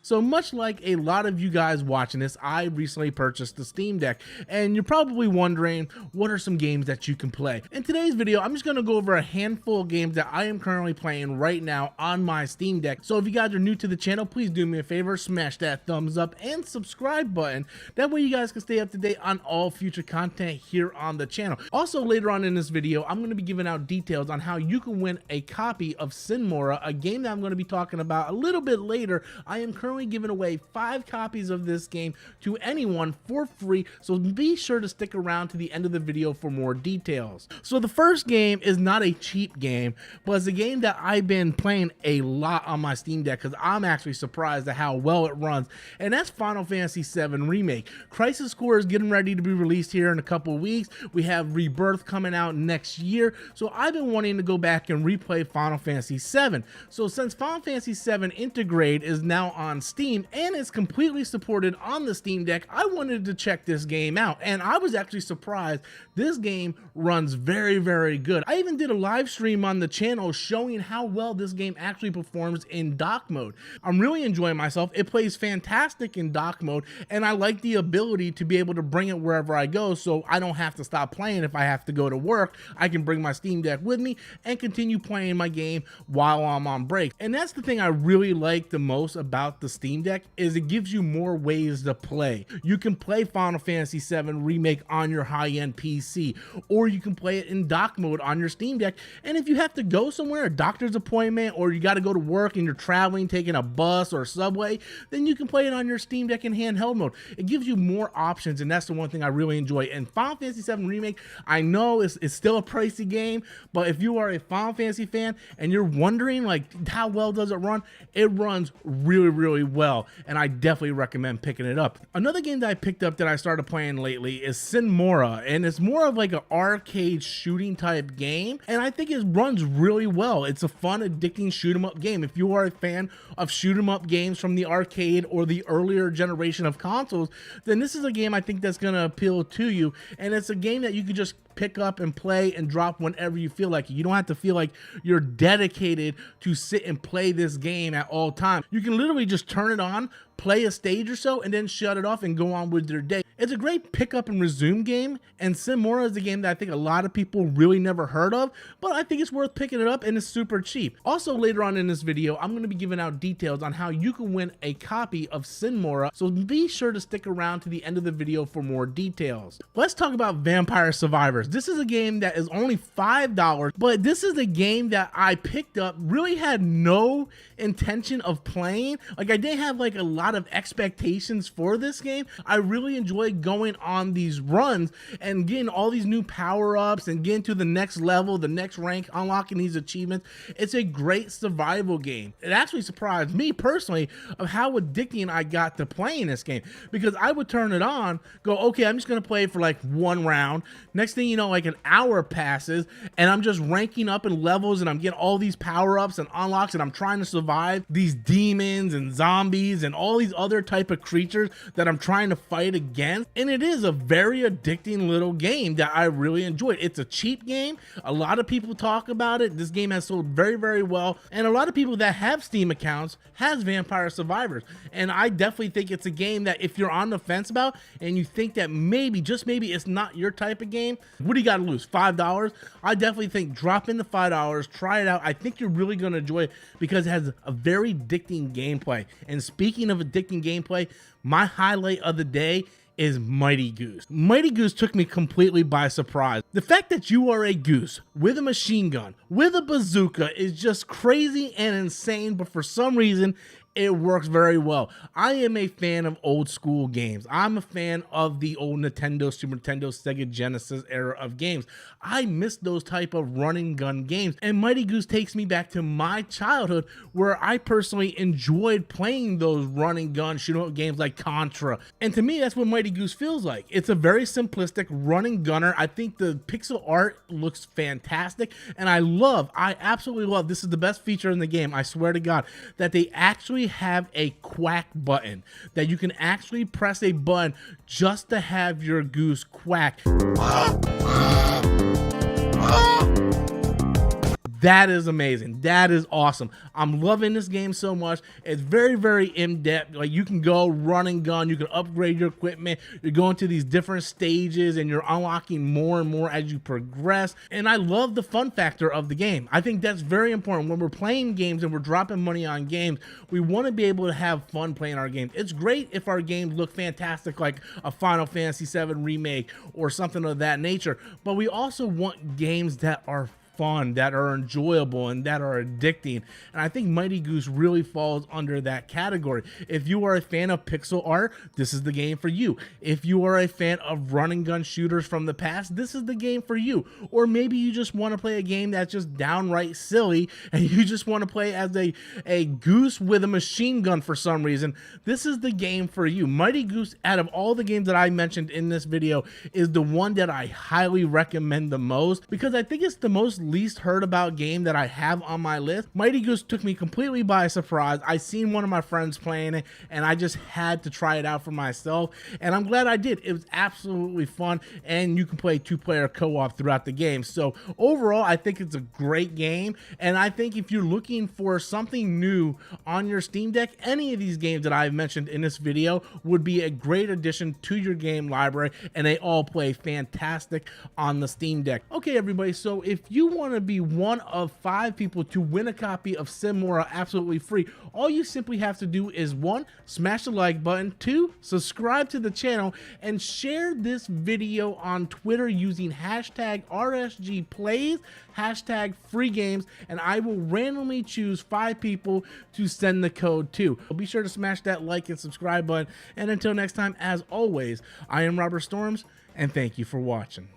So much like a lot of you guys watching this, I recently purchased the Steam Deck, and you're probably wondering what are some games that you can play. In today's video, I'm just going to go over a handful of games that I am currently playing right now on my Steam Deck. So if you guys are new to the channel, please do me a favor, smash that thumbs up and subscribe button. That way you guys can stay up to date on all future content here on the channel. Also, later on in this video, I'm going to be giving out details on how you can win a copy of Sine Mora, a game that I'm going to be talking about a little bit later. I am currently giving away 5 copies of this game to anyone for free, so be sure to stick around to the end of the video for more details. So the first game is not a cheap game, but it's a game that I've been playing a lot on my Steam Deck because I'm actually surprised at how well it runs, and that's Final Fantasy VII Remake. Crisis Core is getting ready to be released here in a couple of weeks. We have Rebirth coming out next year, so I've been wanting to go back and replay Final Fantasy VII. So since Final Fantasy VII Integrate is now on Steam and it's completely supported on the Steam Deck, I wanted to check this game out, and I was actually surprised. This game runs very, very good. I even did a live stream on the channel showing how well this game actually performs in dock mode. I'm really enjoying myself. It plays fantastic in dock mode, and I like the ability to be able to bring it wherever I go, so I don't have to stop playing. If I have to go to work, I can bring my Steam Deck with me and continue playing my game while I'm on break. And that's the thing I really like the most about the Steam Deck, is it gives you more ways to play. You can play Final Fantasy VII Remake on your high-end PC, or you can play it in dock mode on your Steam Deck. And if you have to go somewhere, a doctor's appointment, or you got to go to work and you're traveling, taking a bus or subway, then you can play it on your Steam Deck in handheld mode. It gives you more options, and that's the one thing I really enjoy. And Final Fantasy VII Remake, I know it's still a pricey game, but if you are a Final Fantasy fan and you're wondering like how well does it run, it runs really, really well, and I definitely recommend picking it up. Another game that I picked up that I started playing lately is Sine Mora, and it's more of like an arcade shooting type game, and I think it runs really well. It's a fun, addicting shoot 'em up game. If you are a fan of shoot 'em up games from the arcade or the earlier generation of consoles, then this is a game I think that's going to appeal to you, and it's a game that you could just pick up and play and drop whenever you feel like it. You don't have to feel like you're dedicated to sit and play this game at all times. You can literally just turn it on, play a stage or so, and then shut it off and go on with your day. It's a great pick up and resume game, and Sine Mora is a game that I think a lot of people really never heard of, but I think it's worth picking it up, and it's super cheap. Also, later on in this video, I'm going to be giving out details on how you can win a copy of Sine Mora, so be sure to stick around to the end of the video for more details. Let's talk about Vampire Survivors. This is a game that is only $5, but this is a game that I picked up, really had no intention of playing. Like, I didn't have like a lot of expectations for this game. I really enjoy going on these runs and getting all these new power-ups and getting to the next level, the next rank, unlocking these achievements. It's a great survival game. It actually surprised me personally of how addicting I got to playing this game, because I would turn it on, go, okay, I'm just gonna play for like one round. Next thing you know, like an hour passes and I'm just ranking up in levels and I'm getting all these power-ups and unlocks, and I'm trying to survive these demons and zombies and all these other type of creatures that I'm trying to fight against. And it is a very addicting little game that I really enjoyed. It's a cheap game. A lot of people talk about it. This game has sold very, very well, and a lot of people that have Steam accounts has Vampire Survivors, and I definitely think it's a game that if you're on the fence about and you think that maybe, just maybe, it's not your type of game, what do you got to lose? $5? I definitely think drop in the $5, try it out. I think you're really going to enjoy it because it has a very addicting gameplay. And speaking of addicting gameplay, my highlight of the day is Mighty Goose. Mighty Goose took me completely by surprise. The fact that you are a goose with a machine gun, with a bazooka, is just crazy and insane, but for some reason, it works very well. I am a fan of old school games. I'm a fan of the old Nintendo, Super Nintendo, Sega Genesis era of games. I miss those type of running gun games, and Mighty Goose takes me back to my childhood where I personally enjoyed playing those running gun shoot 'em up games like Contra. And to me, that's what Mighty Goose feels like. It's a very simplistic running gunner. I think the pixel art looks fantastic, and I absolutely love, this is the best feature in the game, I swear to God, that they actually have a quack button, that you can actually press a button just to have your goose quack. That is amazing. That is awesome. I'm loving this game so much. It's very, very in-depth. Like, you can go run and gun, you can upgrade your equipment, you're going to these different stages and you're unlocking more and more as you progress. And I love the fun factor of the game. I think that's very important. When we're playing games and we're dropping money on games, we want to be able to have fun playing our games. It's great if our games look fantastic, like a Final Fantasy VII Remake or something of that nature, but we also want games that are fun, that are enjoyable, and that are addicting. And I think Mighty Goose really falls under that category. If you are a fan of pixel art, this is the game for you. If you are a fan of run and gun shooters from the past, this is the game for you. Or maybe you just want to play a game that's just downright silly and you just want to play as a goose with a machine gun for some reason, this is the game for you. Mighty Goose, out of all the games that I mentioned in this video, is the one that I highly recommend the most, because I think it's the most least heard about game that I have on my list. Mighty Goose took me completely by surprise. I seen one of my friends playing it and I just had to try it out for myself, and I'm glad I did. It was absolutely fun, and you can play 2-player co-op throughout the game. So overall, I think it's a great game, and I think if you're looking for something new on your Steam Deck, any of these games that I've mentioned in this video would be a great addition to your game library, and they all play fantastic on the Steam Deck. Okay, everybody, so if you want to be one of 5 people to win a copy of Sine Mora absolutely free, all you simply have to do is 1, smash the like button, 2, subscribe to the channel, and share this video on Twitter using hashtag RSGplays, hashtag free games, and I will randomly choose 5 people to send the code to. So be sure to smash that like and subscribe button, and until next time, as always, I am Robert Storms, and thank you for watching.